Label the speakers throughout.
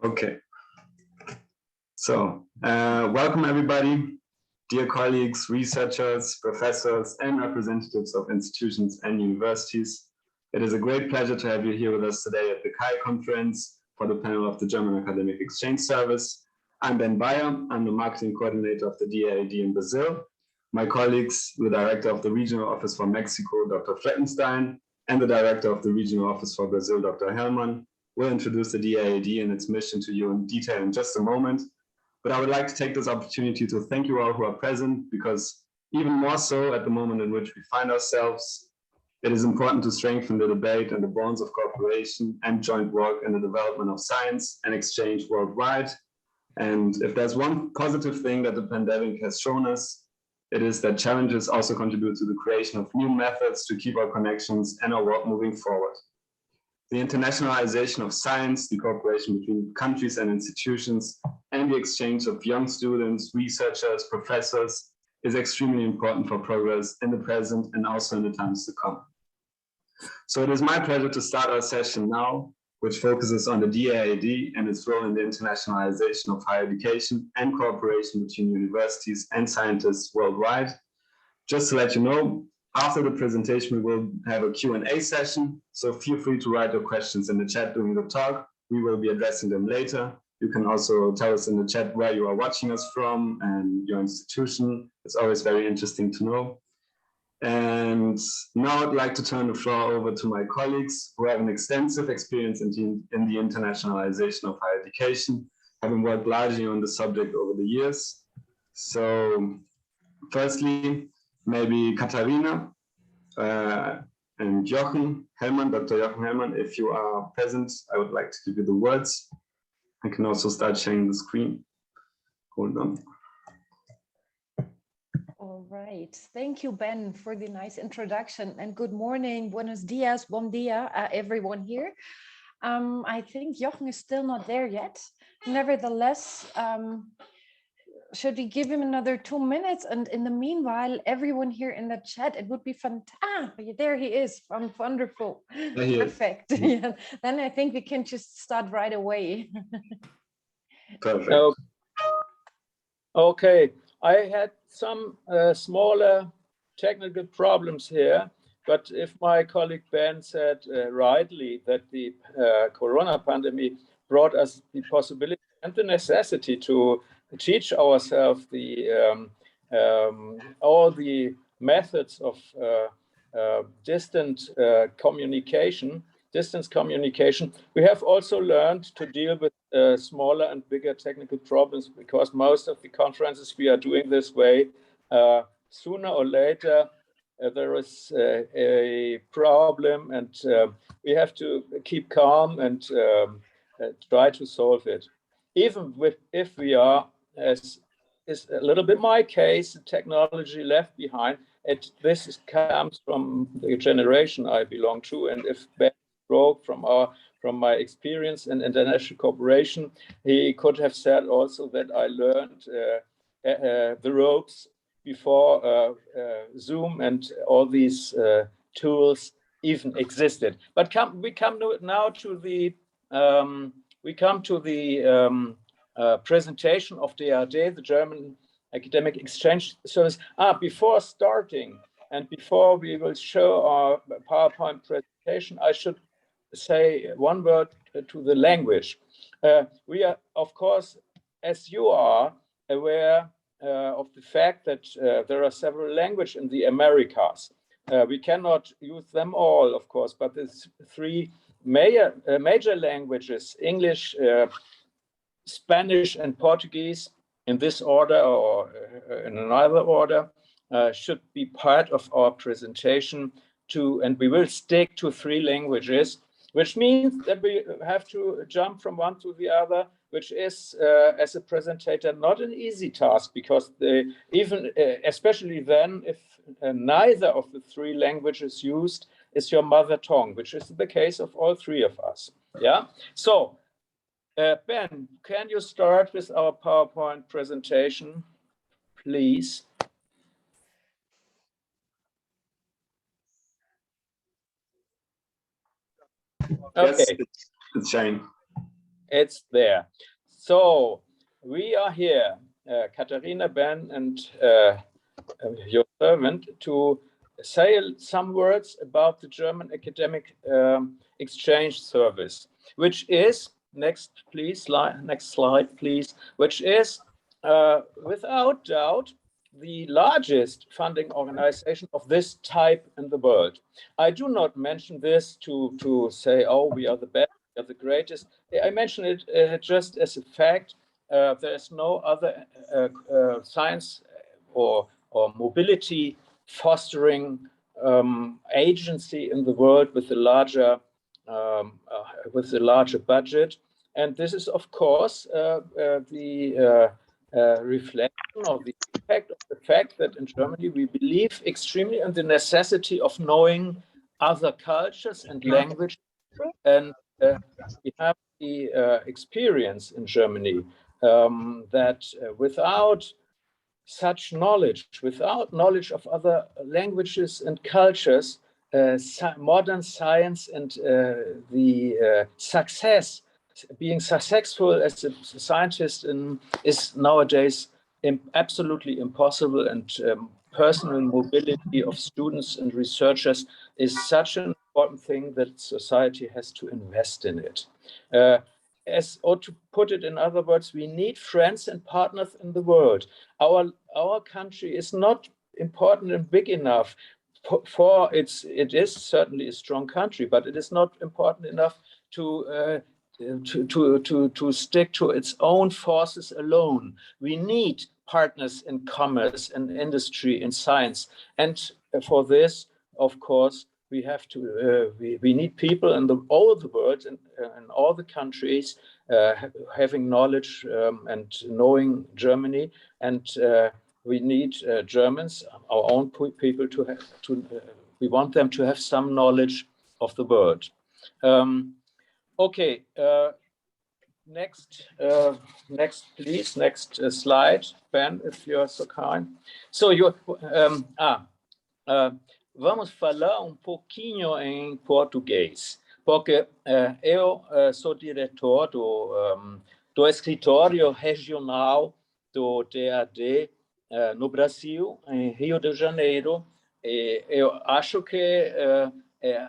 Speaker 1: Okay. So, welcome everybody, dear colleagues, researchers, professors, and representatives of institutions and universities. It is a great pleasure to have you here with us today at the CAI conference for the panel of the German Academic Exchange Service. I'm Ben Bayer. I'm the marketing coordinator of the DAAD in Brazil. My colleagues, the director of the regional office for Mexico, Dr. Fleckenstein, and the director of the regional office for Brazil, Dr. Hellmann, will introduce the DAAD and its mission to you in detail in just a moment. But I would like to take this opportunity to thank you all who are present, because even more so at the moment in which we find ourselves, it is important to strengthen the debate and the bonds of cooperation and joint work in the development of science and exchange worldwide. And if there's one positive thing that the pandemic has shown us, it is that challenges also contribute to the creation of new methods to keep our connections and our work moving forward. The internationalization of science, the cooperation between countries and institutions, and the exchange of young students, researchers, professors is extremely important for progress in the present and also in the times to come. So it is my pleasure to start our session now, which focuses on the DAAD and its role in the internationalization of higher education and cooperation between universities and scientists worldwide. Just to let you know, after the presentation, we will have a Q&A session, so feel free to write your questions in the chat during the talk. We will be addressing them later. You can also tell us in the chat where you are watching us from and your institution. It's always very interesting to know. And now I'd like to turn the floor over to my colleagues who have an extensive experience in the internationalization of higher education, having worked largely on the subject over the years. So firstly, maybe Katharina and Jochen Hellmann, Dr. Jochen Hellmann, if you are present, I would like to give you the words. I can also start sharing the screen. Hold on.
Speaker 2: All right. Thank you, Ben, for the nice introduction. And good morning, buenos dias, bom dia, everyone here. I think Jochen is still not there yet. Nevertheless, should we give him another 2 minutes? And in the meanwhile, everyone here in the chat, it would be fantastic. There he is. Wonderful. Perfect. Yeah. Then I think we can just start right away.
Speaker 1: Perfect.
Speaker 3: Okay. I had some smaller technical problems here, but if my colleague Ben said rightly that the corona pandemic brought us the possibility and the necessity to teach ourselves all the methods of distance communication, we have also learned to deal with smaller and bigger technical problems, because most of the conferences we are doing this way, sooner or later there is a problem, and we have to keep calm and try to solve it. Even if we are, as is a little bit my case, technology left behind, this comes from the generation I belong to, and if Ben broke from my experience in international cooperation, he could have said also that I learned the ropes before Zoom and all these tools even existed. But we come now to the presentation of DAAD, the German Academic Exchange Service. Before starting and before we will show our PowerPoint presentation, I should say one word to the language. We are, of course, as you are, aware of the fact that there are several languages in the Americas. We cannot use them all, of course, but the three major languages, English, Spanish, and Portuguese, in this order or in another order, should be part of our presentation too, and we will stick to 3 languages, which means that we have to jump from one to the other, which is, as a presenter, not an easy task, because especially then, if neither of the 3 languages used is your mother tongue, which is the case of all 3 of us. Yeah. So, Ben, can you start with our PowerPoint presentation, please?
Speaker 1: Okay. Yes, it's Shane.
Speaker 3: it's there. So we are here, Katharina, Ben, and your servant, to say some words about the German Academic Exchange Service, which is, next slide, please, which is without doubt the largest funding organization of this type in the world. I do not mention this to say, oh, we are the best, we are the greatest. I mention it just as a fact. There is no other science or mobility fostering agency in the world with a larger budget, and this is of course the reflection of the impact of the fact that in Germany we believe extremely in the necessity of knowing other cultures and languages, and we have the experience in Germany that without such knowledge, without knowledge of other languages and cultures, modern science and the being successful as a scientist is nowadays absolutely impossible, and personal mobility of students and researchers is such an important thing that society has to invest in it. Or to put it in other words, we need friends and partners in the world. Our country is not important and big enough for it is certainly a strong country, but it is not important enough to stick to its own forces alone. We need partners in commerce and industry and science, and for this, of course, we have to. We need people in all the world and in all the countries having knowledge and knowing Germany, and we need Germans, our own people, to have we want them to have some knowledge of the world. Okay, next, please, next slide, Ben, if you're so kind. So vamos falar pouquinho em português, porque eu sou diretor do escritório regional do DAAD no Brasil, em Rio de Janeiro, e eu acho que é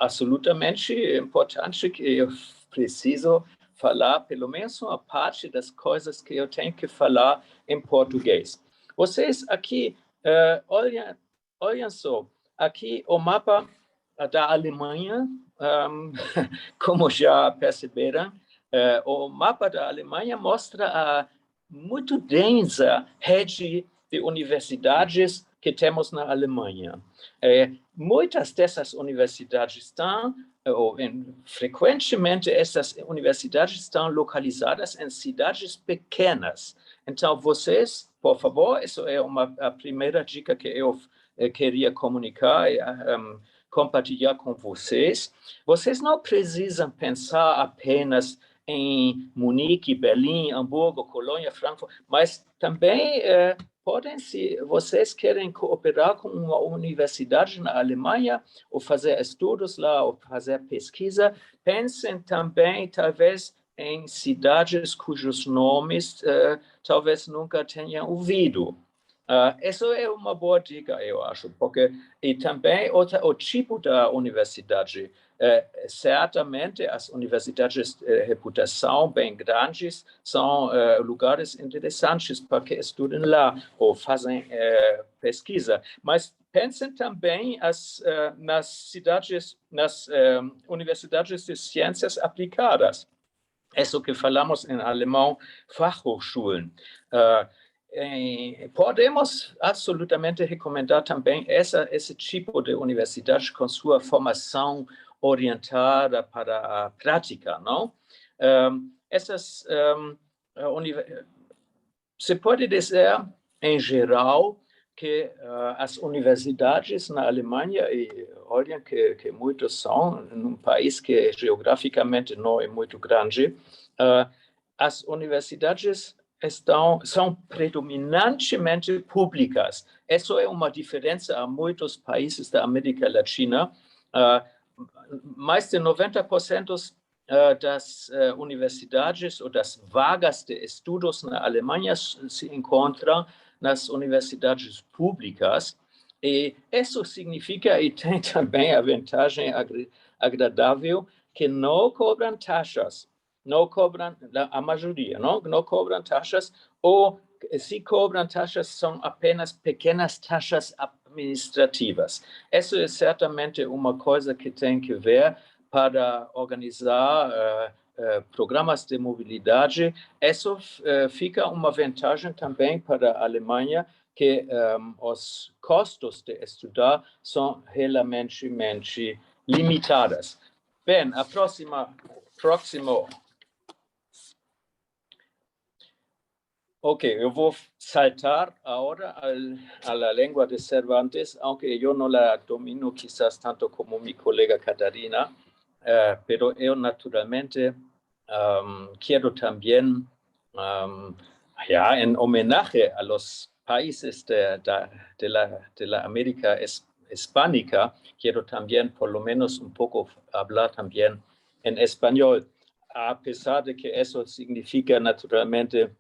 Speaker 3: absolutamente importante que eu preciso falar pelo menos uma parte das coisas que eu tenho que falar em português. Vocês aqui, olhem só, aqui o mapa da Alemanha, como já perceberam, o mapa da Alemanha mostra a muito densa rede de universidades que temos na Alemanha. Muitas dessas universidades estão, frequentemente, essas universidades estão localizadas em cidades pequenas. Então, vocês, por favor, isso é a primeira dica que eu queria comunicar e compartilhar com vocês. Vocês não precisam pensar apenas em Munique, Berlim, Hamburgo, Colônia, Frankfurt, mas também podem, se vocês querem cooperar com uma universidade na Alemanha, ou fazer estudos lá, ou fazer pesquisa, pensem também, talvez, em cidades cujos nomes talvez nunca tenham ouvido. Isso é uma boa dica, eu acho, porque e também o tipo da universidade. Certamente as universidades de reputação bem grandes são lugares interessantes para que estudem lá ou fazem pesquisa, mas pensem também nas universidades de ciências aplicadas. Isso que falamos em alemão, Fachhochschulen. Podemos absolutamente recomendar também esse tipo de universidade com sua formação orientada para a prática, não? Se pode dizer, em geral, que as universidades na Alemanha, e olhem que muitos são, num país que geograficamente não é muito grande, as universidades são predominantemente públicas. Isso é uma diferença a muitos países da América Latina. Mais de 90% das universidades ou das vagas de estudos na Alemanha se encontram nas universidades públicas, e isso significa, e tem também a vantagem agradável, que não cobram taxas, não cobram, a maioria, não cobram taxas, ou se cobram taxas, são apenas pequenas taxas administrativas. Isso é certamente uma coisa que tem que ver para organizar programas de mobilidade. Isso fica uma vantagem também para a Alemanha, que os custos de estudar são relativamente limitados. Bem, a próximo. Ok, eu vou saltar agora a la língua de Cervantes, aunque eu não la domino quizás tanto como mi colega Catarina, pero yo naturalmente quiero también, en homenaje a los países de la América hispánica, quiero también por lo menos un poco hablar también en español, a pesar de que eso significa naturalmente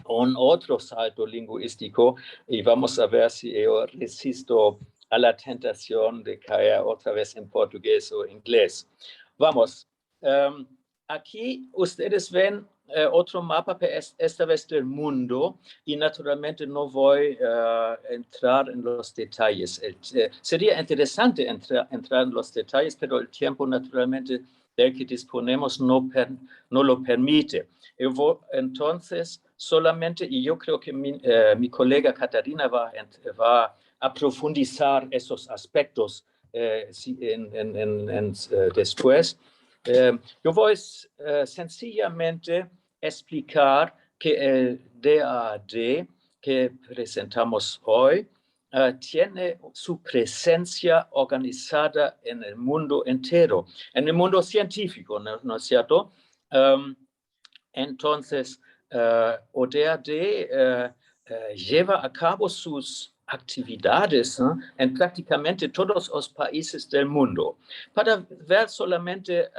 Speaker 3: un otro salto lingüístico, y vamos a ver si yo resisto a la tentación de caer otra vez en portugués o inglés. Vamos, aquí ustedes ven otro mapa, esta vez del mundo, y naturalmente no voy a entrar en los detalles. Sería interesante entrar en los detalles, pero el tiempo naturalmente del que disponemos no lo permite. Yo voy, entonces, solamente, y yo creo que mi colega Catarina va a profundizar esos aspectos después. Yo voy sencillamente explicar que el DAAD que presentamos hoy tiene su presencia organizada en el mundo entero, en el mundo científico, ¿no es cierto? Entonces, DAAD lleva a cabo sus actividades en prácticamente todos los países del mundo. Para ver solamente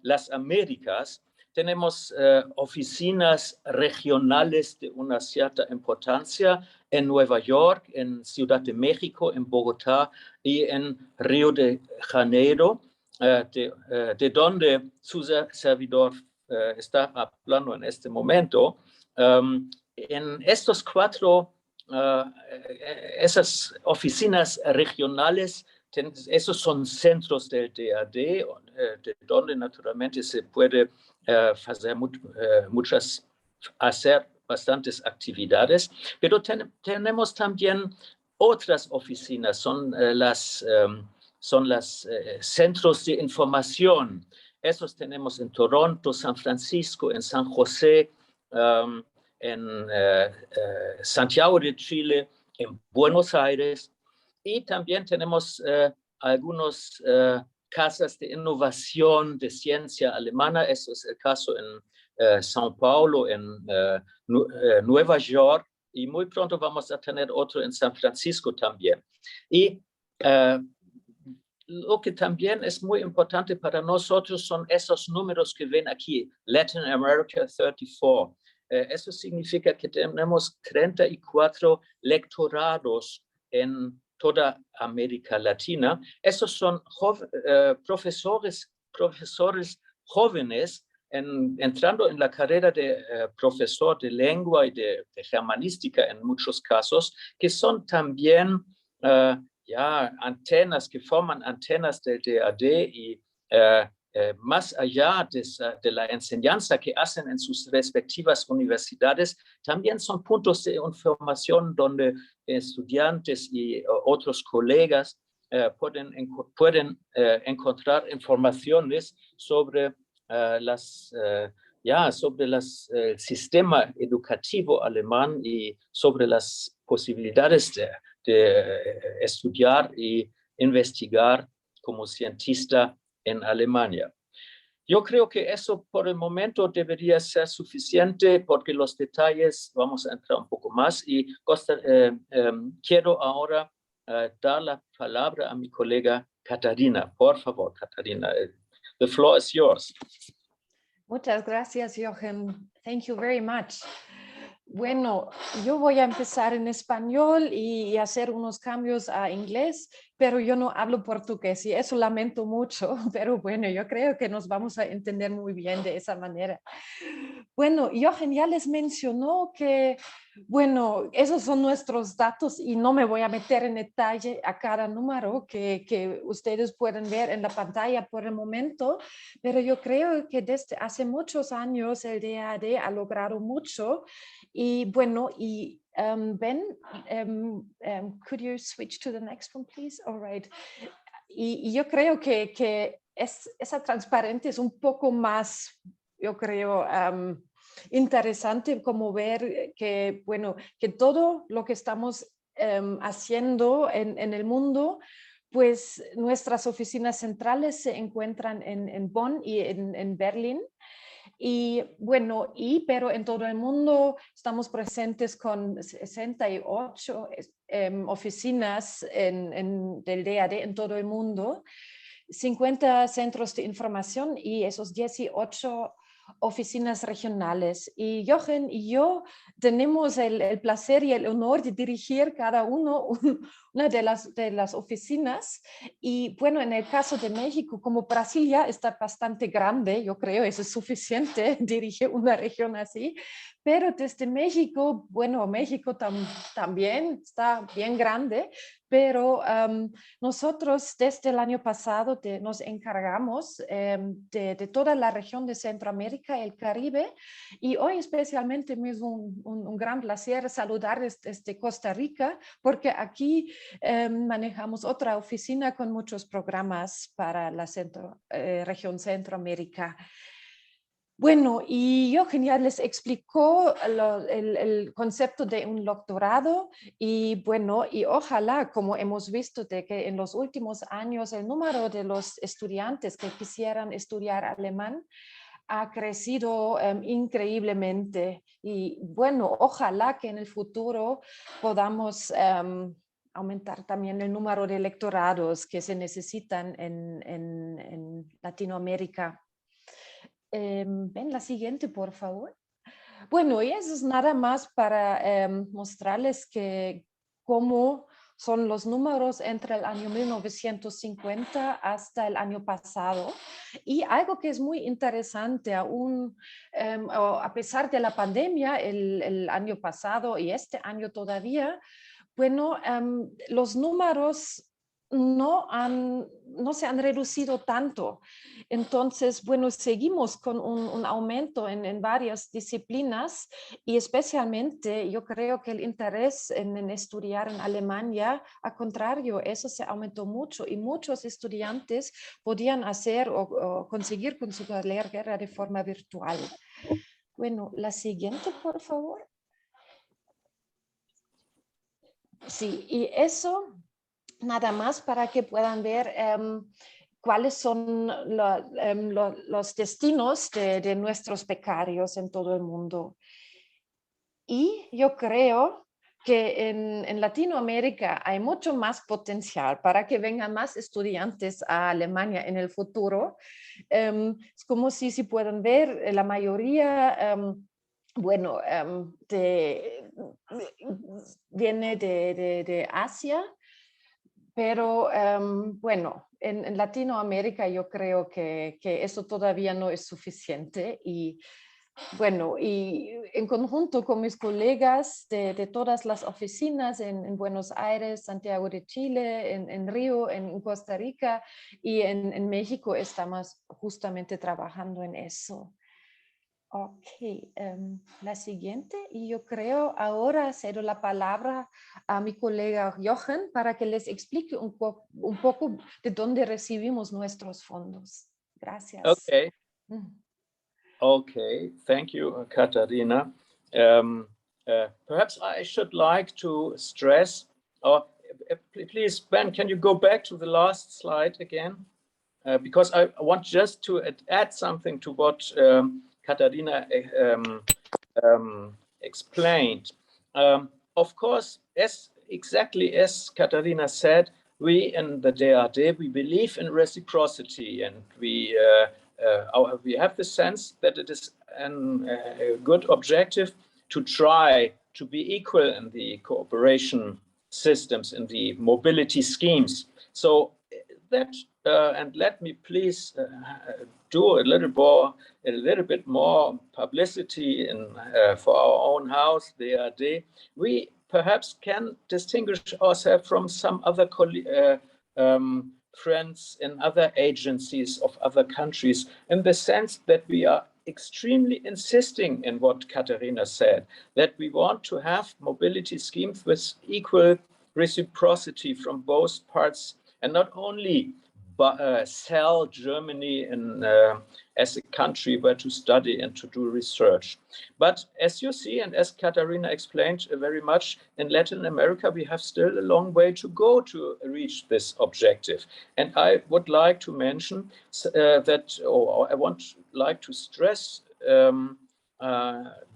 Speaker 3: las Américas, tenemos oficinas regionales de una cierta importancia en Nueva York, en Ciudad de México, en Bogotá y en Río de Janeiro, de donde su servidor está hablando en este momento. En estos esas oficinas regionales, esos son centros del DAAD, de donde naturalmente se puede hacer bastantes actividades, pero tenemos también otras oficinas, son las centros de información. Esos tenemos en Toronto, San Francisco, en San José, en Santiago de Chile, en Buenos Aires, y también tenemos algunos casas de innovación de ciencia alemana. Eso es el caso en São Paulo, en Nueva York, y muy pronto vamos a tener otro en San Francisco también. Y lo que también es muy importante para nosotros son esos números que ven aquí, Latin America 34. Eso significa que tenemos 34 lectorados en toda América Latina. Esos son profesores jóvenes entrando en la carrera de profesor de lengua y de germanística en muchos casos, que son también antenas, que forman antenas del DAAD y más allá de la enseñanza que hacen en sus respectivas universidades, también son puntos de información donde estudiantes y otros colegas pueden encontrar informaciones sobre el sistema educativo alemán y sobre las posibilidades de estudiar y investigar como cientista en Alemania. Yo creo que eso por el momento debería ser suficiente, porque los detalles vamos a entrar un poco más, y quiero ahora dar la palabra a mi colega Catarina. Por favor, Catarina, the floor is yours.
Speaker 2: Muchas gracias, Jochen. Thank you very much. Bueno, yo voy a empezar en español y hacer unos cambios a inglés, pero yo no hablo portugués y eso lamento mucho, pero bueno, yo creo que nos vamos a entender muy bien de esa manera. Bueno, Jochen ya les mencionó que, bueno, esos son nuestros datos y no me voy a meter en detalle a cada número que ustedes pueden ver en la pantalla por el momento, pero yo creo que desde hace muchos años el DAAD ha logrado mucho y bueno, y Ben, could you switch to the next one, please? All right. Y yo creo que esa transparencia es un poco más, yo creo, interesante como ver que, bueno, que todo lo que estamos haciendo en el mundo, pues nuestras oficinas centrales se encuentran en Bonn y en Berlín. Y bueno, pero en todo el mundo estamos presentes con 68 oficinas del DAAD en todo el mundo, 50 centros de información y esos 18 oficinas regionales. Y Jochen y yo tenemos el placer y el honor de dirigir cada uno una de las oficinas. Y bueno, en el caso de México, como Brasil ya está bastante grande, yo creo eso es suficiente, dirigir una región así. Pero desde México, bueno, México también está bien grande, pero nosotros desde el año pasado nos encargamos de toda la región de Centroamérica y el Caribe y hoy especialmente me es un gran placer saludar desde Costa Rica porque aquí manejamos otra oficina con muchos programas para la región Centroamérica. Bueno, y Jochen ya les explicó el concepto de un doctorado y bueno, y ojalá, como hemos visto de que en los últimos años el número de los estudiantes que quisieran estudiar alemán ha crecido increíblemente y bueno, ojalá que en el futuro podamos aumentar también el número de electorados que se necesitan en Latinoamérica. Ven la siguiente, por favor. Bueno, y eso es nada más para mostrarles que cómo son los números entre el año 1950 hasta el año pasado. Y algo que es muy interesante, aún a pesar de la pandemia, el año pasado y este año todavía, bueno, los números no se han reducido tanto. Entonces, bueno, seguimos con un aumento en varias disciplinas y especialmente yo creo que el interés en estudiar en Alemania, al contrario, eso se aumentó mucho y muchos estudiantes podían hacer o conseguir con su carrera de forma virtual. Bueno, la siguiente, por favor. Sí, y eso nada más para que puedan ver cuáles son los destinos de nuestros becarios en todo el mundo. Y yo creo que en Latinoamérica hay mucho más potencial para que vengan más estudiantes a Alemania en el futuro. Es como si pueden ver, la mayoría bueno, viene de Asia, pero bueno, en Latinoamérica yo creo que eso todavía no es suficiente y bueno, y en conjunto con mis colegas de todas las oficinas en Buenos Aires, Santiago de Chile, en Río, en Costa Rica y en México estamos justamente trabajando en eso. Ok, la siguiente, y yo creo ahora cedo la palabra a mi colega Jochen para que les explique un poco de dónde recibimos nuestros fondos. Gracias.
Speaker 3: Okay. Okay, thank you, Katharina. Perhaps I should like to stress, please, Ben, can you go back to the last slide again? Because I want just to add something to what Katharina explained. Of course, exactly as Katharina said, we in the DAAD, we believe in reciprocity and we we have the sense that it is a good objective to try to be equal in the cooperation systems, in the mobility schemes. So that, and let me please do a little bit more publicity for our own house, DAAD. We perhaps can distinguish ourselves from some other friends in other agencies of other countries, in the sense that we are extremely insisting in what Katharina said, that we want to have mobility schemes with equal reciprocity from both parts, and not only sell Germany as a country where to study and to do research. But as you see, and as Katharina explained very much, in Latin America, we have still a long way to go to reach this objective. And I would like to mention I like to stress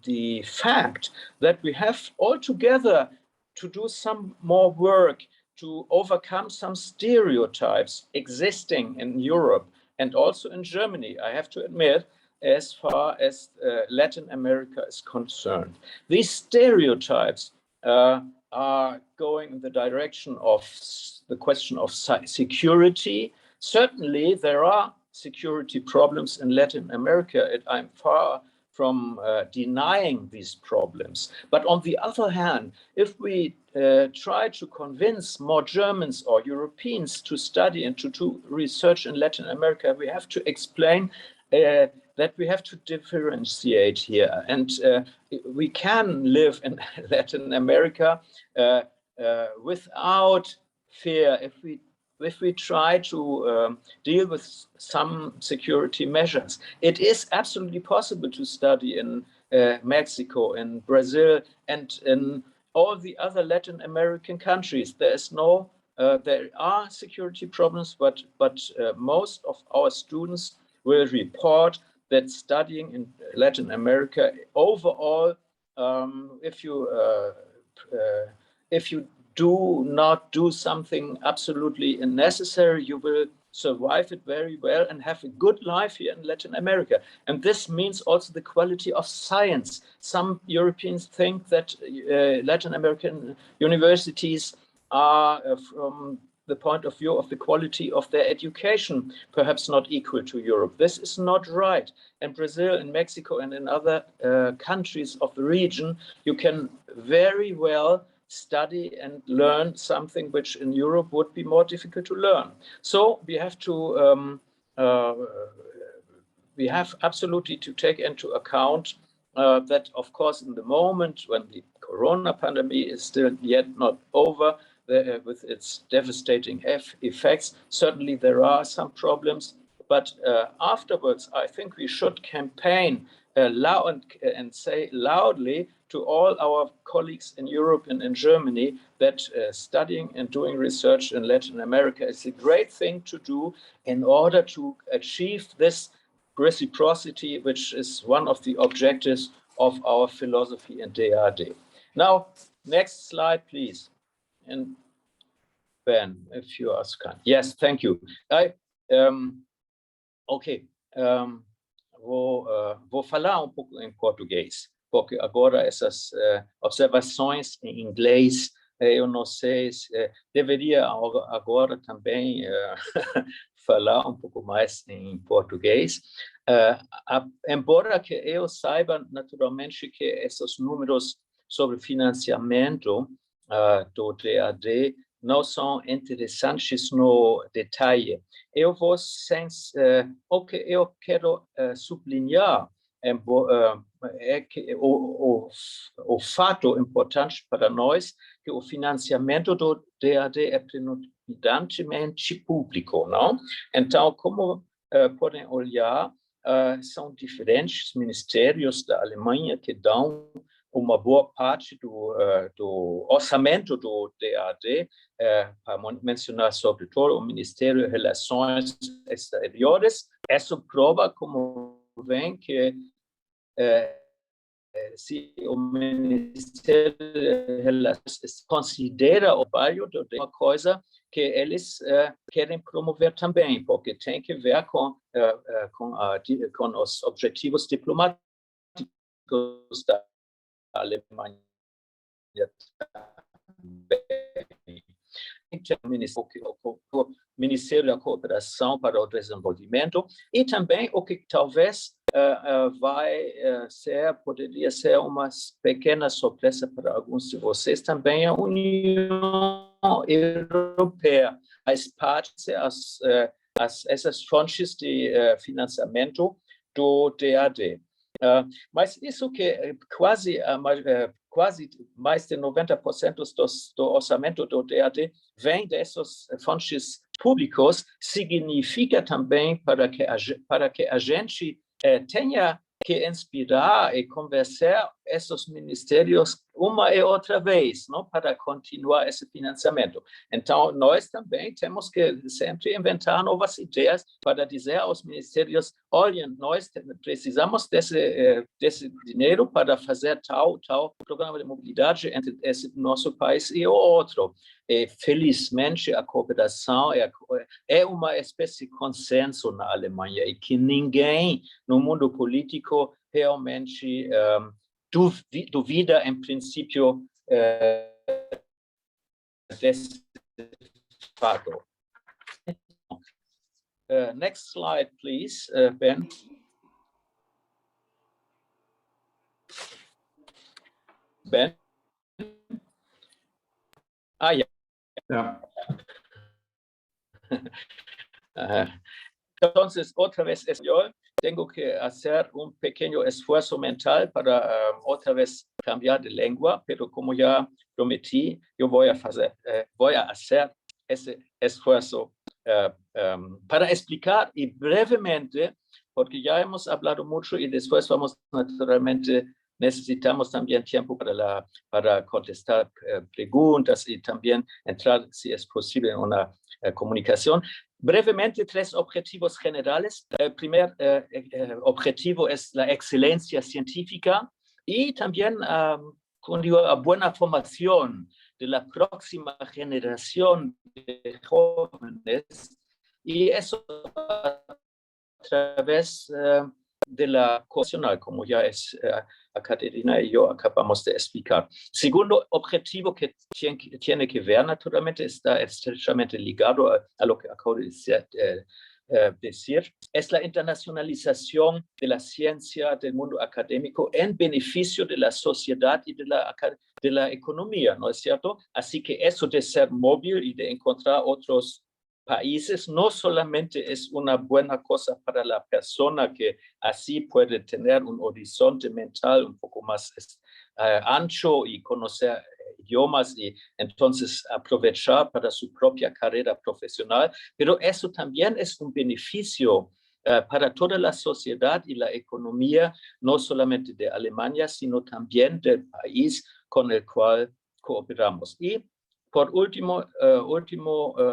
Speaker 3: the fact that we have altogether to do some more work to overcome some stereotypes existing in Europe and also in Germany, I have to admit, as far as Latin America is concerned. These stereotypes are going in the direction of the question of security. Certainly, there are security problems in Latin America, and I'm far from denying these problems. But on the other hand, if we try to convince more Germans or Europeans to study and to do research in Latin America, we have to explain that we have to differentiate here. And we can live in Latin America without fear if we try to deal with some security measures. It is absolutely possible to study in Mexico, in Brazil, and in all the other Latin American countries. There are security problems, but most of our students will report that studying in Latin America overall, if you do not do something absolutely unnecessary, you will survive it very well and have a good life here in Latin America. And this means also the quality of science. Some Europeans think that Latin American universities are, from the point of view of the quality of their education, perhaps not equal to Europe. This is not right. In Brazil, in Mexico, and in other countries of the region, you can very well study and learn something which in Europe would be more difficult to learn. So we have to we have absolutely to take into account that, of course, in the moment when the corona pandemic is still yet not over, with its devastating effects, certainly there are some problems. But afterwards, I think we should campaign loud and say loudly to all our colleagues in Europe and in Germany that studying and doing research in Latin America is a great thing to do in order to achieve this reciprocity, which is one of the objectives of our philosophy in DAAD. Now, next slide, please. And Ben, if you ask, yes, thank you. Vou falar pouco em português, porque agora essas observações em inglês, eu não sei se deveria agora também falar pouco mais em português. Embora que eu saiba naturalmente que esses números sobre financiamento do DAAD não são interessantes no detalhe. Eu vou o que eu quero sublinhar é que o fato importante para nós que o financiamento do DAAD é predominantemente público, não? Então, como podem olhar, são diferentes ministérios da Alemanha que dão uma boa parte do orçamento do DAAD, para mencionar sobretudo o Ministério de Relações Exteriores. Isso prova, como vem, que se o Ministério de Relações considera o trabalho de uma coisa que eles querem promover também, porque tem que ver com os objetivos diplomáticos da Alemanha também. O Ministério da Cooperação para o Desenvolvimento e também o que talvez poderia ser uma pequena surpresa para alguns de vocês, também a União Europeia faz parte essas fontes de financiamento do DAAD. Mas isso que quase mais de 90% do orçamento do DAAD vem dessas fontes públicas, significa também para que a gente tenha que inspirar e conversar esses ministérios uma e outra vez, não, para continuar esse financiamento. Então, nós também temos que sempre inventar novas ideias para dizer aos ministérios, olha, nós precisamos desse dinheiro para fazer tal programa de mobilidade entre esse nosso país e o outro. E, felizmente, a cooperação é uma espécie de consenso na Alemanha e que ninguém no mundo político realmente duvida, em princípio, desse fato. Next slide, please, Ben. Ben? Ah, ya.
Speaker 1: Yeah.
Speaker 3: Entonces, otra vez español, tengo que hacer un pequeño esfuerzo mental para otra vez cambiar de lengua, pero como ya prometí, yo voy a hacer ese esfuerzo para explicar y brevemente, porque ya hemos hablado mucho y después necesitamos también tiempo para contestar preguntas y también entrar, si es posible, en una comunicación. Brevemente, 3 objetivos generales. El primer objetivo es la excelencia científica y también una buena formación de la próxima generación de jóvenes, y eso a través de la cooperación, como ya Caterina y yo acabamos de explicar. Segundo objetivo que tiene que ver, naturalmente, está estrechamente ligado a lo que acabo de decir, es la internacionalización de la ciencia, del mundo académico, en beneficio de la sociedad y de la economía, ¿no es cierto? Así que eso de ser móvil y de encontrar otros países no solamente es una buena cosa para la persona que así puede tener un horizonte mental un poco más ancho y conocer idiomas y entonces aprovechar para su propia carrera profesional, pero eso también es un beneficio para toda la sociedad y la economía, no solamente de Alemania, sino también del país con el cual cooperamos. Y por último,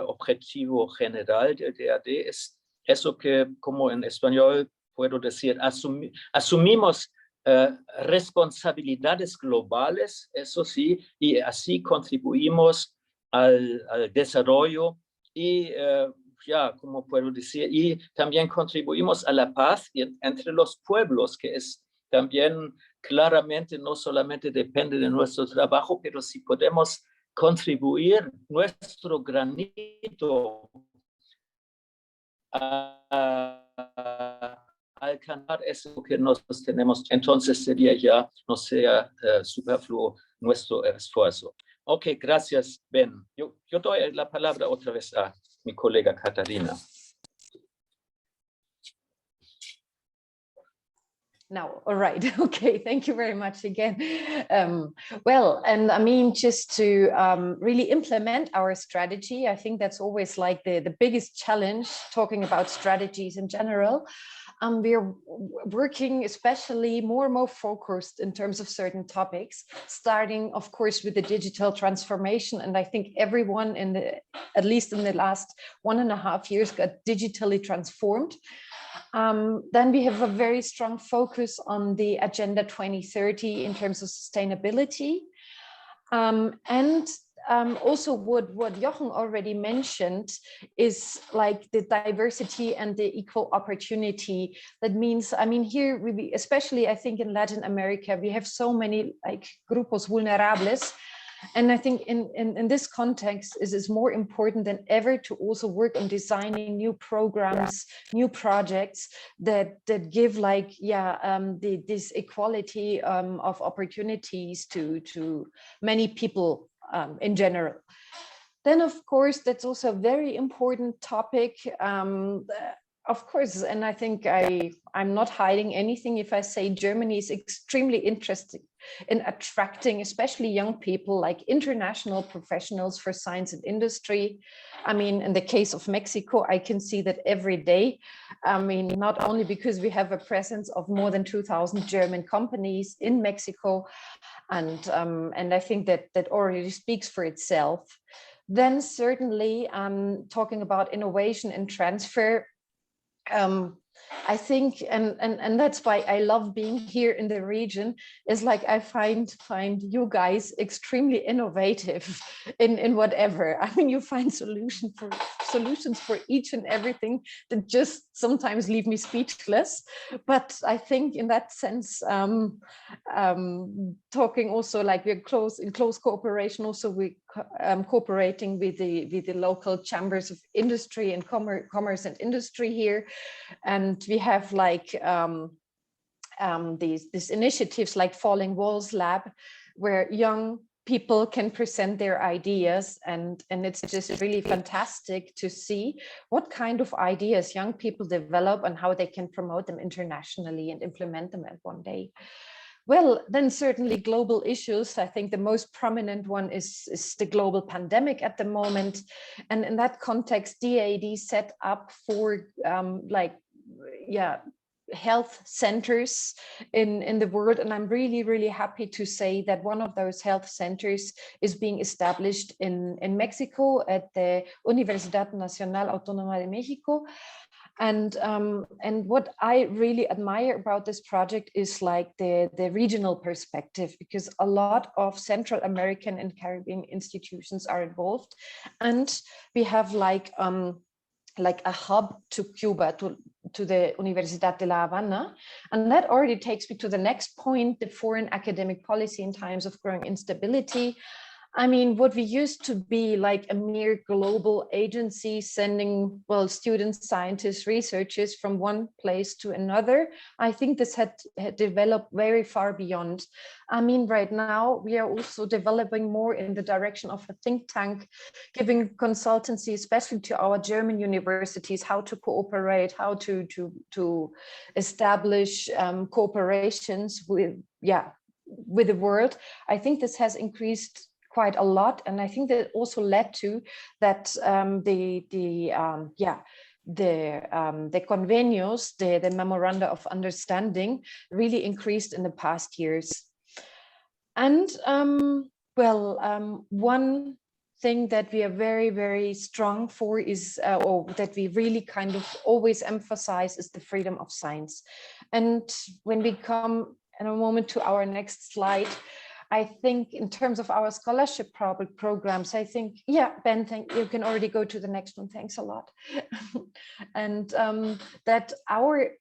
Speaker 3: objetivo general del DAAD es eso que, como en español puedo decir, asumimos responsabilidades globales, eso sí, y así contribuimos al desarrollo y, como puedo decir, y también contribuimos a la paz entre los pueblos, que es también claramente no solamente depende de nuestro trabajo, pero si podemos contribuir nuestro granito a alcanzar eso que nosotros tenemos, entonces no sea superfluo nuestro esfuerzo. Ok, gracias, Ben. Yo doy la palabra otra vez a mi colega Catarina.
Speaker 2: Now, all right. Okay, thank you very much again. Well, and I mean, just to really implement our strategy, I think that's always like the biggest challenge, talking about strategies in general. We're working especially more and more focused in terms of certain topics, starting, of course, with the digital transformation. And I think everyone at least in the last 1.5 years, got digitally transformed. Then we have a very strong focus on the Agenda 2030 in terms of sustainability. Also what Jochen already mentioned is like the diversity and the equal opportunity. That means, I mean, here, especially I think in Latin America, we have so many like grupos vulnerables. And I think in this context, it is more important than ever to also work on designing new programs, new projects that give like, this equality of opportunities to many people in general. Then, of course, that's also a very important topic. Of course, and I think I'm not hiding anything if I say Germany is extremely interested in attracting especially young people like international professionals for science and industry. I mean, in the case of Mexico, I can see that every day. I mean, not only because we have a presence of more than 2,000 German companies in Mexico, and I think that already speaks for itself. Then certainly talking about innovation and transfer, I think, and that's why I love being here in the region, is like I find you guys extremely innovative in whatever. I mean, you find solutions for each and everything that just sometimes leave me speechless. But I think in that sense, talking also like we're in close cooperation. Also, we cooperating with the local chambers of industry and commerce and industry here. And we have like these initiatives like Falling Walls Lab, where young people can present their ideas, and it's just really fantastic to see what kind of ideas young people develop and how they can promote them internationally and implement them at one day. Well, then certainly global issues. I think the most prominent one is the global pandemic at the moment. And in that context, DAAD set up for health centers in the world. And I'm really, really happy to say that one of those health centers is being established in Mexico at the Universidad Nacional Autónoma de México. And what I really admire about this project is like the regional perspective, because a lot of Central American and Caribbean institutions are involved. And we have like a hub to Cuba, to the Universidad de La Habana. And that already takes me to the next point, the foreign academic policy in times of growing instability. I mean, what we used to be like a mere global agency sending, students, scientists, researchers from one place to another, I think this had developed very far beyond. I mean, right now, we are also developing more in the direction of a think tank, giving consultancy, especially to our German universities, how to cooperate, how to establish cooperations with the world. I think this has increased quite a lot, and I think that also led to that the convenios, the memoranda of understanding, really increased in the past years. And one thing that we are very, very strong for is, or that we really kind of always emphasize, is the freedom of science. And when we come in a moment to our next slide, I think in terms of our scholarship programs, I think, Ben, you can already go to the next one. Thanks a lot. And that our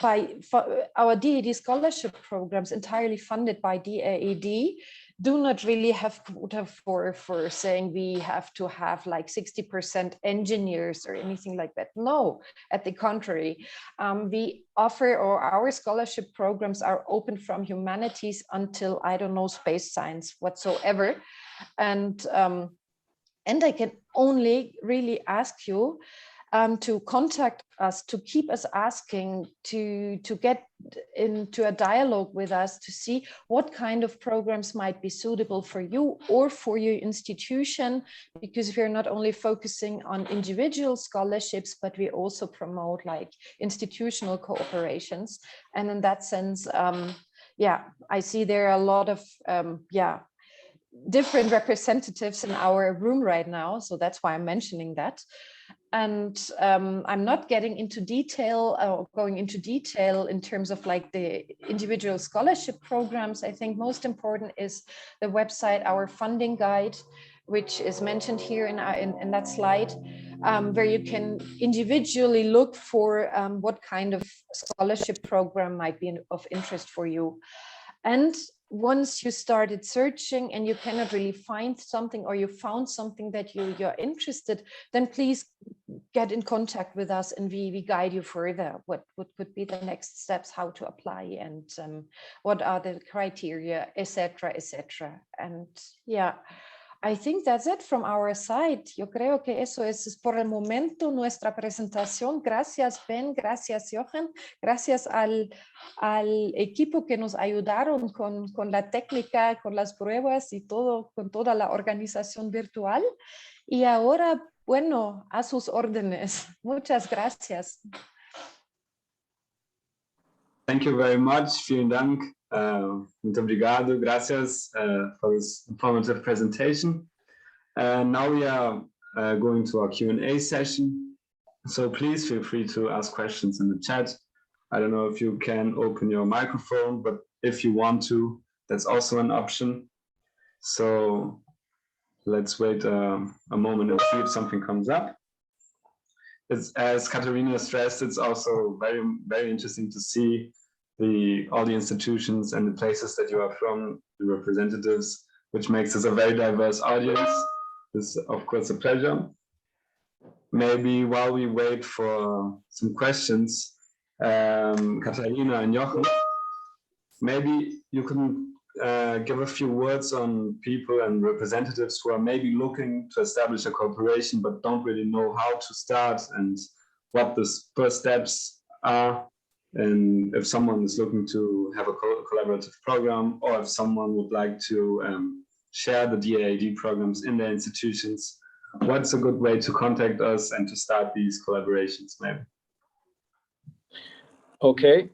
Speaker 2: DAAD scholarship programs, entirely funded by DAAD, do not really have quota for saying we have to have like 60% engineers or anything like that. No, at the contrary, we offer, or our scholarship programs are open from humanities until, I don't know, space science whatsoever. And I can only really ask you, to contact us, to keep us asking, to get into a dialogue with us, to see what kind of programs might be suitable for you or for your institution, because we're not only focusing on individual scholarships, but we also promote like institutional cooperations. And in that sense, yeah, I see there are a lot of different representatives in our room right now, so that's why I'm mentioning that. And I'm not getting into detail or going into detail in terms of like the individual scholarship programs. I think most important is the website, our funding guide, which is mentioned here in that slide, where you can individually look for what kind of scholarship program might be of interest for you. And once you started searching and you cannot really find something, or you found something that you're interested, then please get in contact with us and we guide you further. What could be the next steps, how to apply, and what are the criteria, etc., etc. And yeah, I think that's it from our side. Yo creo que eso es por el momento nuestra presentación. Gracias, Ben, gracias, Jochen, gracias al equipo que nos ayudaron con la técnica, con las pruebas y todo, con toda la organización virtual. Y ahora, bueno, a sus órdenes. Muchas gracias.
Speaker 1: Thank you very much. Vielen Dank. Muito obrigado. Gracias for this informative presentation. Now we are going to our Q&A session. So please feel free to ask questions in the chat. I don't know if you can open your microphone, but if you want to, that's also an option. So let's wait a moment and see if something comes up. As Katharina stressed, it's also very, very interesting to see all the institutions and the places that you are from, the representatives, which makes us a very diverse audience. This is, of course, a pleasure. Maybe while we wait for some questions, Katharina and Jochen, maybe you can give a few words on people and representatives who are maybe looking to establish a cooperation but don't really know how to start and what the first steps are. And if someone is looking to have a collaborative program, or if someone would like to share the DAAD programs in their institutions, what's a good way to contact us and to start these collaborations, maybe?
Speaker 3: Okay.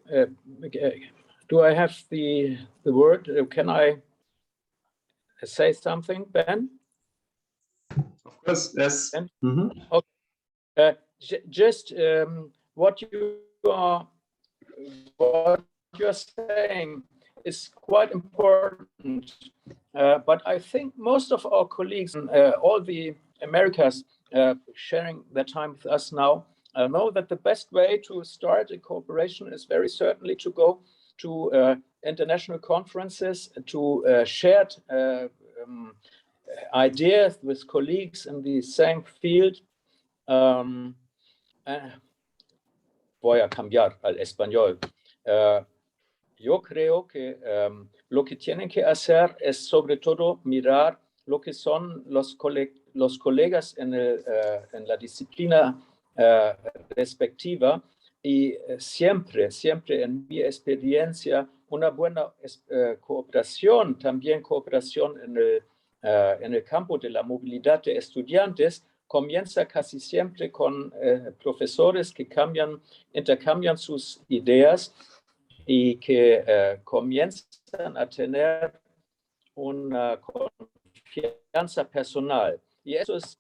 Speaker 3: Do I have the word? Can I say something, Ben?
Speaker 1: Of course, yes.
Speaker 3: Mm-hmm. Okay. Just what you're saying is quite important, but I think most of our colleagues in all the Americas sharing their time with us now know that the best way to start a cooperation is very certainly to go to international conferences, to shared ideas with colleagues in the same field. Voy a cambiar al español. Yo creo que lo que tienen que hacer es sobre todo mirar lo que son los colegas en la disciplina respectiva, y siempre en mi experiencia una buena cooperación, también cooperación en el campo de la movilidad de estudiantes, comienza casi siempre con profesores que intercambian sus ideas y que comienzan a tener una confianza personal. Y eso es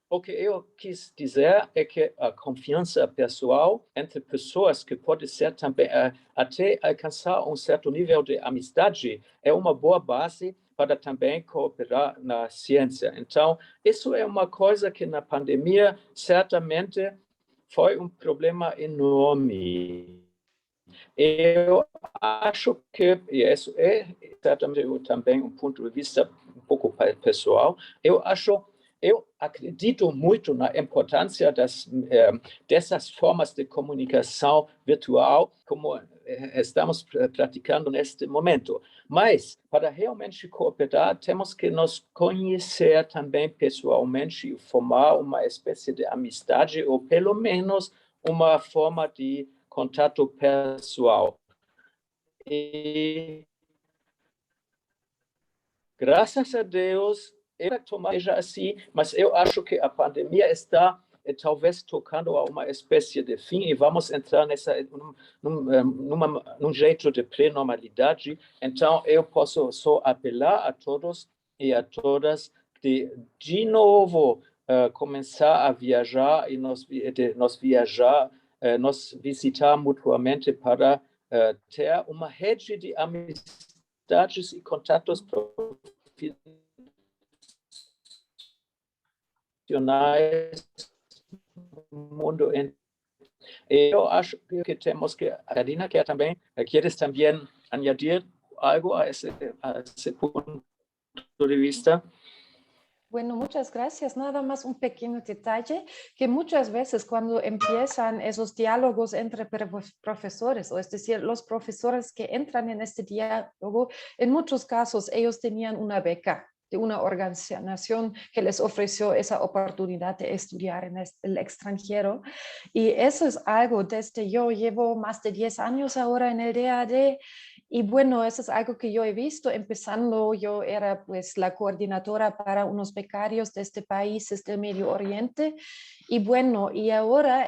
Speaker 3: o que eu quis dizer é que a confiança pessoal entre pessoas, que pode ser também até alcançar certo nível de amizade, é uma boa base para também cooperar na ciência. Então, isso é uma coisa que na pandemia certamente foi problema enorme. Eu acho que, e isso é certamente também ponto de vista pouco pessoal, eu acredito muito na importância dessas formas de comunicação virtual, como estamos praticando neste momento. Mas, para realmente cooperar, temos que nos conhecer também pessoalmente e formar uma espécie de amizade, ou pelo menos uma forma de contato pessoal. E, graças a Deus, seja assim, mas eu acho que a pandemia está talvez tocando a uma espécie de fim e vamos entrar num jeito de pré-normalidade. Então, eu posso só apelar a todos e a todas de novo, começar a viajar e nos visitar mutuamente para ter uma rede de amizades e contatos profissionais no mundo. Eu acho que temos que, Karina, ¿quieres también añadir algo a ese punto de vista?
Speaker 2: Bueno, muchas gracias. Nada más un pequeño detalle, que muchas veces cuando empiezan esos diálogos entre profesores, o es decir, los profesores que entran en este diálogo, en muchos casos ellos tenían una beca de una organización que les ofreció esa oportunidad de estudiar en el extranjero. Y eso es algo yo llevo más de 10 años ahora en el DAAD. Y bueno, eso es algo que yo he visto empezando. Yo era pues la coordinadora para unos becarios de este país, del Medio Oriente. Y bueno, y ahora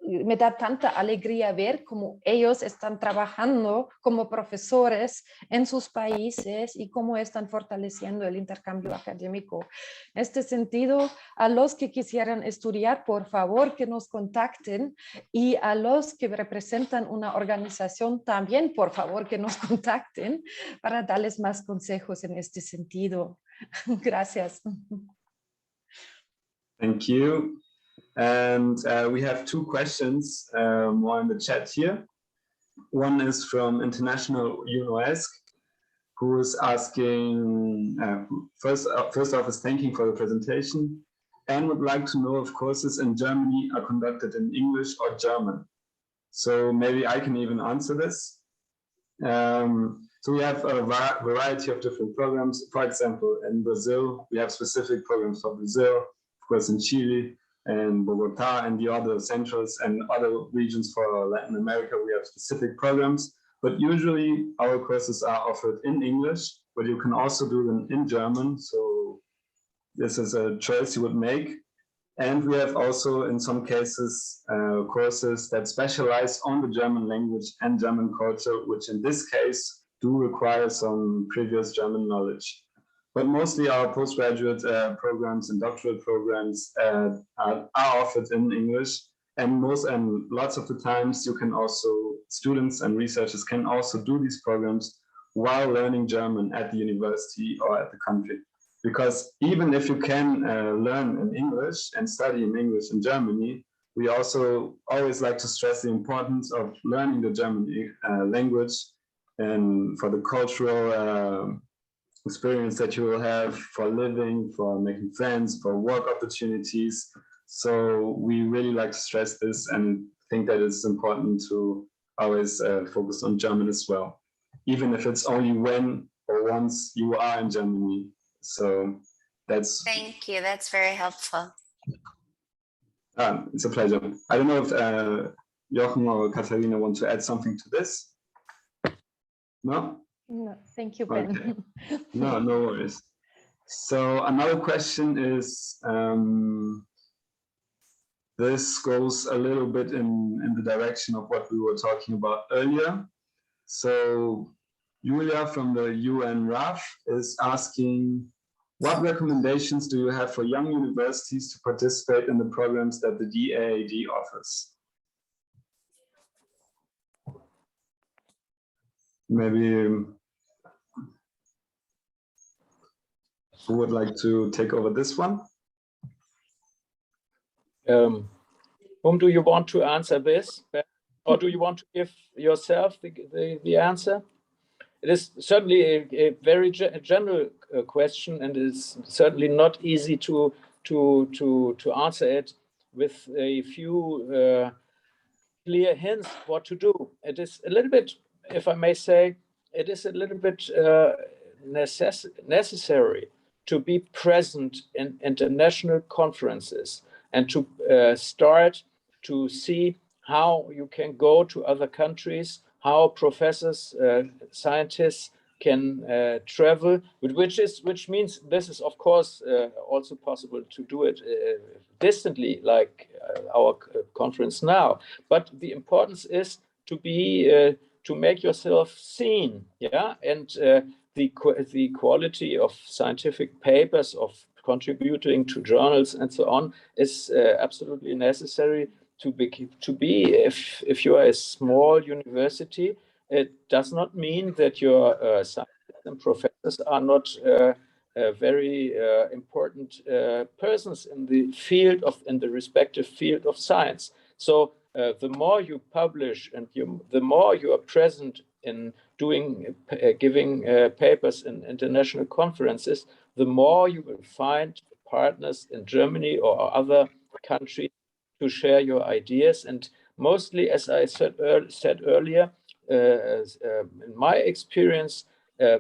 Speaker 2: me da tanta alegría ver cómo ellos están trabajando como profesores en sus países y cómo están fortaleciendo el intercambio académico. En este sentido, a los que quisieran estudiar, por favor, que nos contacten, y a los que representan una organización también, por favor, que nos contacten para darles más consejos en este sentido. Gracias.
Speaker 1: Thank you. And we have two questions more in the chat here. One is from internationalization, who is asking, first off is thanking for the presentation and would like to know if courses in Germany are conducted in English or German. So maybe I can even answer this. So we have a variety of different programs. For example, in Brazil, we have specific programs for Brazil, of course in Chile, and Bogota and the other centrals and other regions for Latin America, we have specific programs, but usually our courses are offered in English, but you can also do them in German. So this is a choice you would make. And we have also, in some cases, courses that specialize on the German language and German culture, which in this case do require some previous German knowledge. But mostly our postgraduate programs and doctoral programs are offered in English, and lots of the times students and researchers can also do these programs while learning German at the university or at the country. Because even if you can learn in English and study in English in Germany, we also always like to stress the importance of learning the German language and for the cultural experience that you will have for living, for making friends, for work opportunities. So we really like to stress this and think that it's important to always focus on German as well, even if it's only when or once you are in Germany. So that's...
Speaker 4: Thank you, that's very helpful.
Speaker 1: It's a pleasure. I don't know if Jochen or Katharina want to add something to this. No?
Speaker 2: No, thank you, Ben.
Speaker 1: Okay. No worries. So another question is, this goes a little bit in the direction of what we were talking about earlier. So Julia from the UN RAF is asking, what recommendations do you have for young universities to participate in the programs that the DAAD offers? Maybe who would like to take over this one?
Speaker 3: Whom do you want to answer this? Or do you want to give yourself the answer? It is certainly a very general question, and it's certainly not easy to answer it with a few clear hints what to do. It is a little bit, if I may say, it is a little bit necessary to be present in international conferences and to start to see how you can go to other countries, how professors, scientists can travel, which means this is of course also possible to do it distantly, like our conference now. But the importance is to be to make yourself seen, yeah, and the quality of scientific papers, of contributing to journals and so on, is absolutely necessary to be if you are a small university. It does not mean that your scientists and professors are not very important persons in the field of, in the respective field of science. So the more you publish and the more you are present in doing giving papers in international conferences, the more you will find partners in Germany or other countries to share your ideas. And mostly, as I said earlier, in my experience,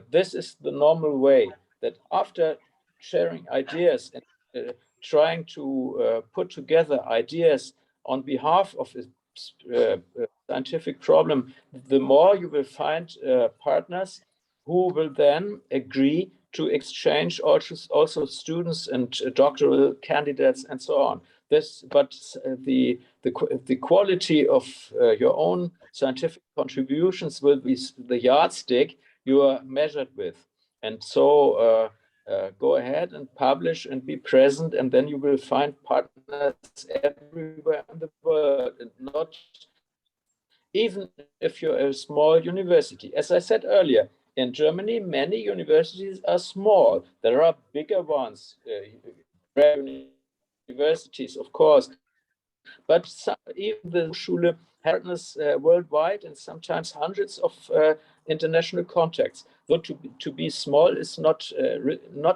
Speaker 3: this is the normal way, that after sharing ideas and trying to put together ideas on behalf of a scientific problem, the more you will find partners who will then agree to exchange also students and doctoral candidates and so on. But the quality of your own scientific contributions will be the yardstick you are measured with. And so go ahead and publish and be present, and then you will find partners everywhere in the world, and not even if you're a small university. As I said earlier, in Germany, many universities are small. There are bigger ones, universities, of course, but even the Schule partners worldwide, and sometimes hundreds of international contacts. So to be small is not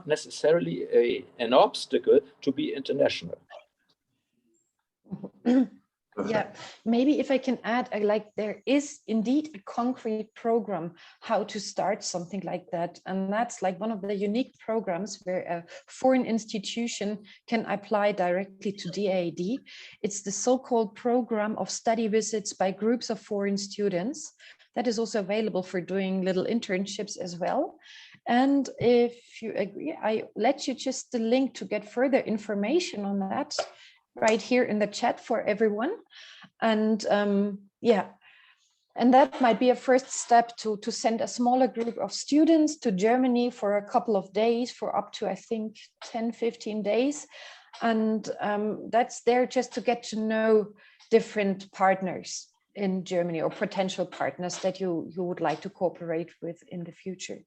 Speaker 3: necessarily an obstacle to be international.
Speaker 2: Yeah, maybe if I can add, like there is indeed a concrete program how to start something like that. And that's like one of the unique programs where a foreign institution can apply directly to DAAD. It's the so-called program of study visits by groups of foreign students. That is also available for doing little internships as well. And if you agree, I let you just the link to get further information on that right here in the chat for everyone. And yeah, and that might be a first step to send a smaller group of students to Germany for a couple of days, for up to, I think, 10-15 days. And that's there just to get to know different partners in Germany, or potential partners that you would like to cooperate with in the future.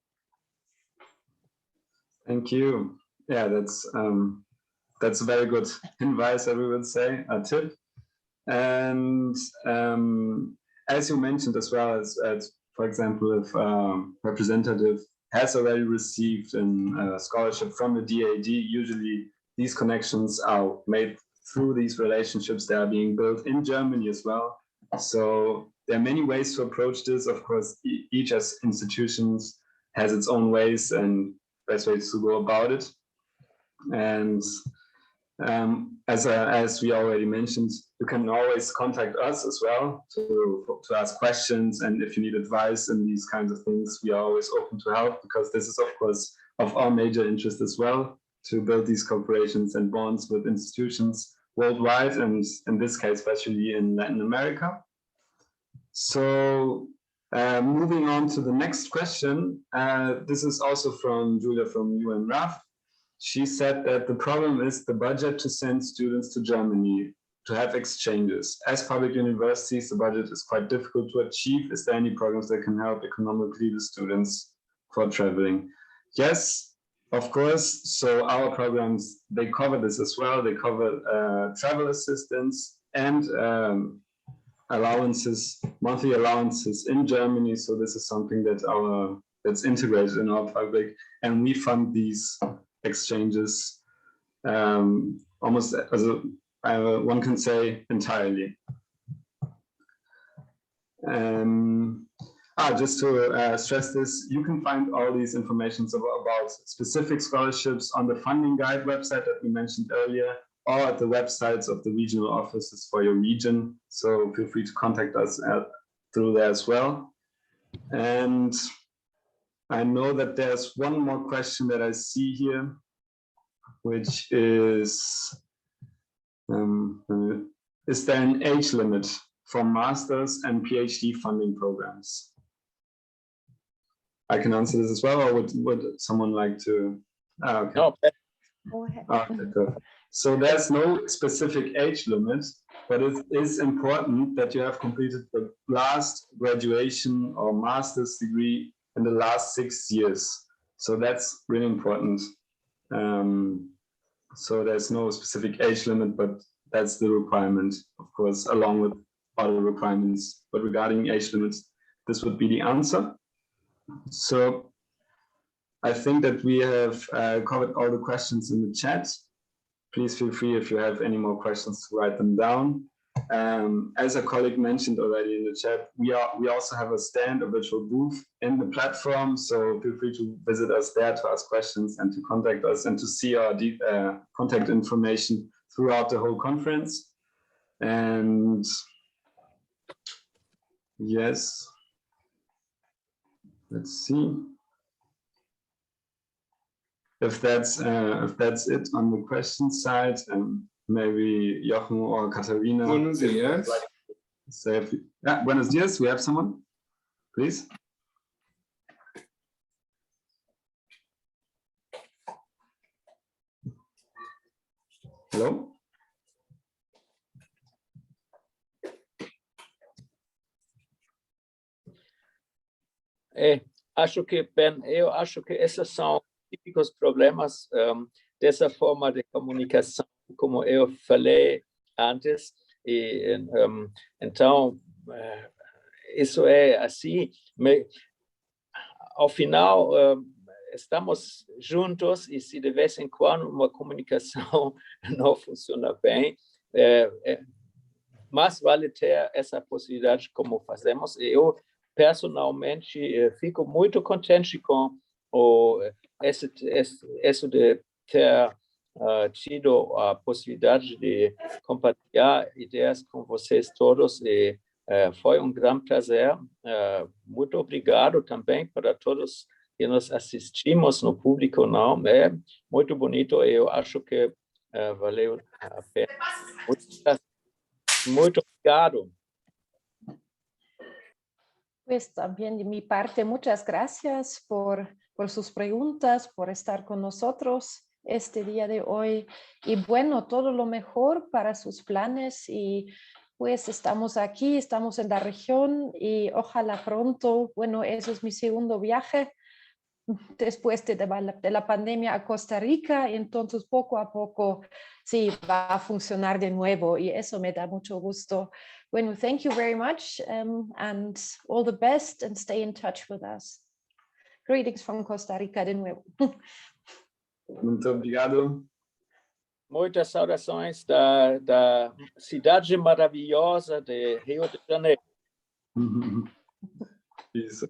Speaker 1: Thank you. Yeah, that's a very good advice, I would say, a tip. And as you mentioned as well, as for example, if representative has already received a scholarship from the DAAD, usually these connections are made through these relationships that are being built in Germany as well. So there are many ways to approach this. Of course, each as institutions has its own ways and best ways to go about it. And as we already mentioned, you can always contact us as well to ask questions, and if you need advice in these kinds of things, we are always open to help, because this is of course of our major interest as well, to build these cooperations and bonds with institutions worldwide, and in this case especially in Latin America. So moving on to the next question, this is also from Julia from UNRAF. She said that the problem is the budget to send students to Germany to have exchanges. As public universities, the budget is quite difficult to achieve. Is there any programs that can help economically the students for traveling? Yes, of course. So our programs, they cover this as well. They cover travel assistance and allowances, monthly allowances in Germany. So this is something that that's integrated in our public, and we fund these exchanges almost as one can say entirely. Just to stress this, you can find all these informations about specific scholarships on the funding guide website that we mentioned earlier, or at the websites of the regional offices for your region. So feel free to contact us through there as well. And I know that there's one more question that I see here, which is there an age limit for master's and PhD funding programs? I can answer this as well, or would someone like to? Okay.
Speaker 3: No.
Speaker 2: Go ahead.
Speaker 1: Okay, perfect. So there's no specific age limit, but it is important that you have completed the last graduation or master's degree in the last 6 years. So that's really important. So there's no specific age limit, but that's the requirement, of course, along with other requirements. But regarding age limits, this would be the answer. So I think that we have covered all the questions in the chat. Please feel free, if you have any more questions, to write them down. As a colleague mentioned already in the chat, we also have a stand, a virtual booth in the platform. So feel free to visit us there to ask questions and to contact us and to see our contact information throughout the whole conference. And yes, let's see. If that's it on the question side, maybe Jochen or Katharina.
Speaker 5: Buenos días.
Speaker 1: Yeah, buenos dias. We have someone, please. Hello.
Speaker 3: Acho que, Ben, eu acho que esses são típicos problemas dessa forma de comunicação, como eu falei antes. E, então, isso é assim. Ao final, estamos juntos e se de vez em quando uma comunicação não funciona bem, mas vale ter essa possibilidade como fazemos. Eu, personalmente, fico muito contente com isso de ter tido a possibilidade de compartilhar ideias com vocês todos e foi um grande prazer. Muito obrigado também para todos que nos assistimos no público, não? É muito bonito, eu acho que valeu a pena. Muito obrigado.
Speaker 2: Pues también de mi parte, muchas gracias por sus preguntas, por estar con nosotros este día de hoy. Y bueno, todo lo mejor para sus planes. Y pues estamos aquí, estamos en la región y ojalá pronto, bueno, eso es mi segundo viaje después de la pandemia a Costa Rica. Y entonces poco a poco sí va a funcionar de nuevo y eso me da mucho gusto. Bueno, thank you very much and all the best and stay in touch with us. Greetings from Costa Rica de nuevo.
Speaker 1: Muito obrigado.
Speaker 3: Muitas saudações da cidade maravilhosa de Rio de Janeiro.
Speaker 1: Isso.